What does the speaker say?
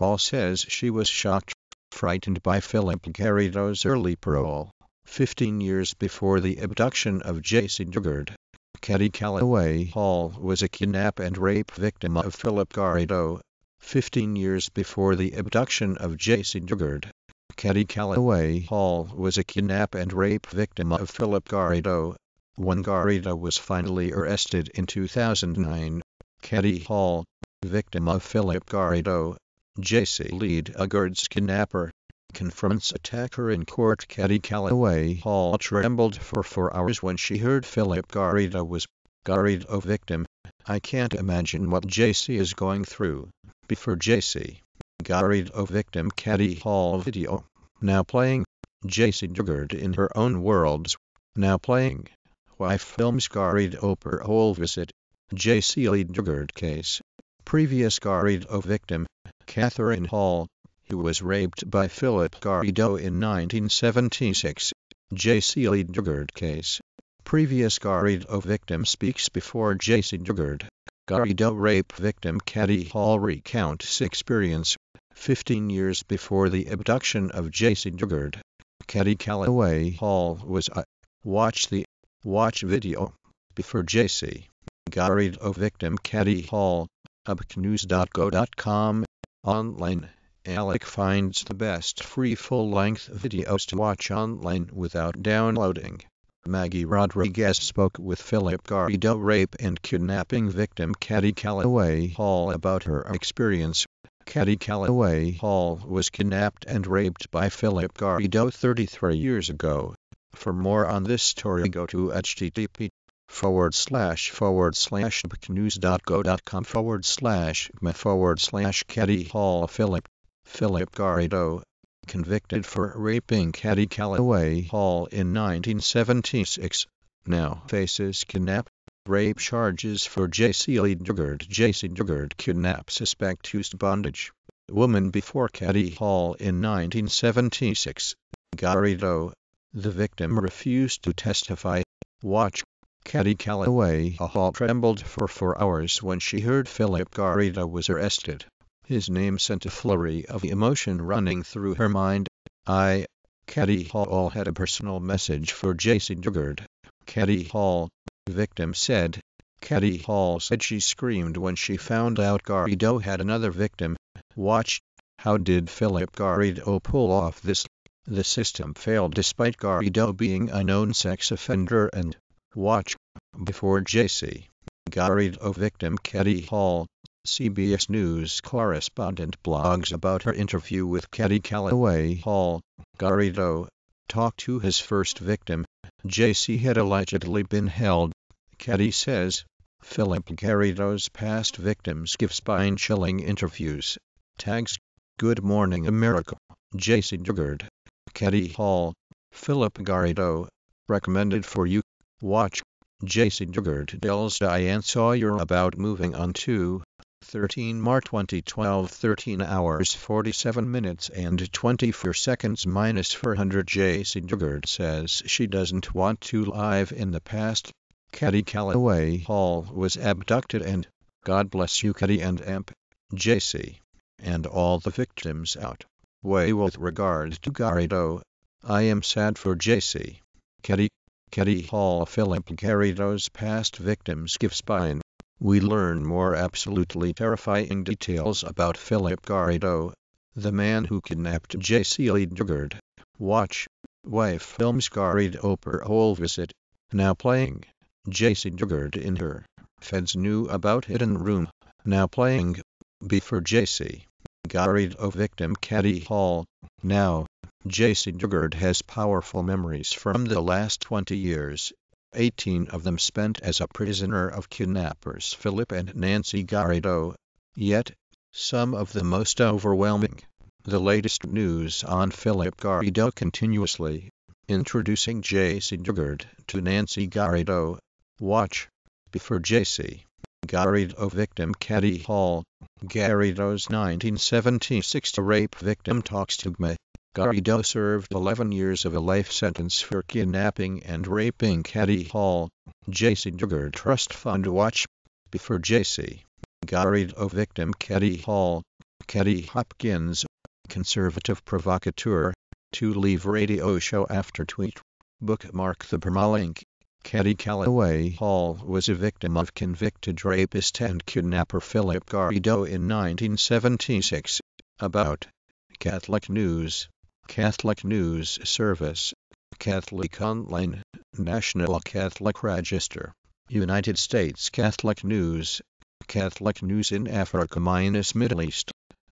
Hall says she was shocked, frightened by Philip Garrido's early parole. 15 years before the abduction of Jaycee Dugard, Katie Calloway Hall was a kidnap and rape victim of Philip Garrido. 15 years before the abduction of Jaycee Dugard, Katie Calloway Hall was a kidnap and rape victim of Philip Garrido. When Garrido was finally arrested in 2009, Katie Hall, victim of Philip Garrido, Jaycee Lee Dugard's kidnapper, confronts attacker in court. Katie Calloway Hall trembled for 4 hours when she heard Philip Garrido was Garrido victim. I can't imagine what Jaycee is going through. Before Jaycee, Garrido victim Katie Hall video. Now playing. Jaycee Dugard in her own worlds. Now playing. Wife films Garrido parole visit. Jaycee Lee Dugard case. Previous Garrido victim, Catherine Hall, who was raped by Philip Garrido in 1976. Jaycee Lee Dugard case. Previous Garrido victim speaks before Jaycee Dugard. Garrido rape victim Katie Hall recounts experience. 15 years before the abduction of Jaycee Dugard, Katie Calloway Hall was watch video. Before Jaycee, Garrido victim Katie Hall. Ubknews.go.com. Online. Alec finds the best free full-length videos to watch online without downloading. Maggie Rodriguez spoke with Philip Garrido rape and kidnapping victim Katie Calloway Hall about her experience. Katie Calloway Hall was kidnapped and raped by Philip Garrido 33 years ago. For more on this story, go to http://ubknews.go.com/me/Katie Hall. Philip Garrido, convicted for raping Katie Calloway Hall in 1976, now faces kidnap, rape charges for Jaycee Lee Dugard. Jaycee Dugard kidnap suspect used bondage. Woman before Katie Hall in 1976. Garrido, the victim, refused to testify. Watch. Katie Calloway Hall trembled for 4 hours when she heard Philip Garrido was arrested. His name sent a flurry of emotion running through her mind. Katie Hall had a personal message for Jaycee Dugard. Katie Hall, victim said. Katie Hall said she screamed when she found out Garrido had another victim. Watch. How did Philip Garrido pull off this? The system failed despite Garrido being a known sex offender. And watch. Before Jaycee, Garrido victim Katie Hall. CBS News correspondent blogs about her interview with Katie Calloway Hall. Garrido talked to his first victim. Jaycee had allegedly been held. Katie says Philip Garrido's past victims give spine-chilling interviews. Tags. Good Morning America. Jaycee Dugard. Katie Hall. Philip Garrido. Recommended for you. Watch. Jaycee Dugard tells Diane Sawyer about moving on to 13 March 2012. 13 hours 47 minutes and 24 seconds minus 400. Jaycee Dugard says she doesn't want to live in the past. Katie Calloway Hall was abducted and God bless you Katie and Jaycee and all the victims out. Way with regard to Garrido. I am sad for Jaycee. Katie Hall. Philip Garrido's past victims give spine. We learn more absolutely terrifying details about Philip Garrido, the man who kidnapped Jaycee Lee Dugard. Watch. Wife films Garrido parole visit. Now playing. Jaycee Dugard in her. Feds knew about hidden room. Now playing. Before Jaycee, Garrido victim Katie Hall. Now, Jaycee Dugard has powerful memories from the last 20 years. 18 of them spent as a prisoner of kidnappers Philip and Nancy Garrido. Yet, some of the most overwhelming. The latest news on Philip Garrido continuously. Introducing Jaycee Dugard to Nancy Garrido. Watch. Before Jaycee, Garrido victim Katie Hall. Garrido's 1976 rape victim talks to me. Garrido served 11 years of a life sentence for kidnapping and raping Katie Hall. Jaycee Dugard Trust Fund. Watch. Before Jaycee, Garrido victim Katie Hall. Katie Hopkins, conservative provocateur, to leave radio show after tweet. Bookmark the permalink. Katie Calloway Hall was a victim of convicted rapist and kidnapper Philip Garrido in 1976. About Catholic News. Catholic News Service. Catholic Online. National Catholic Register. United States Catholic News. Catholic News in Africa - Middle East.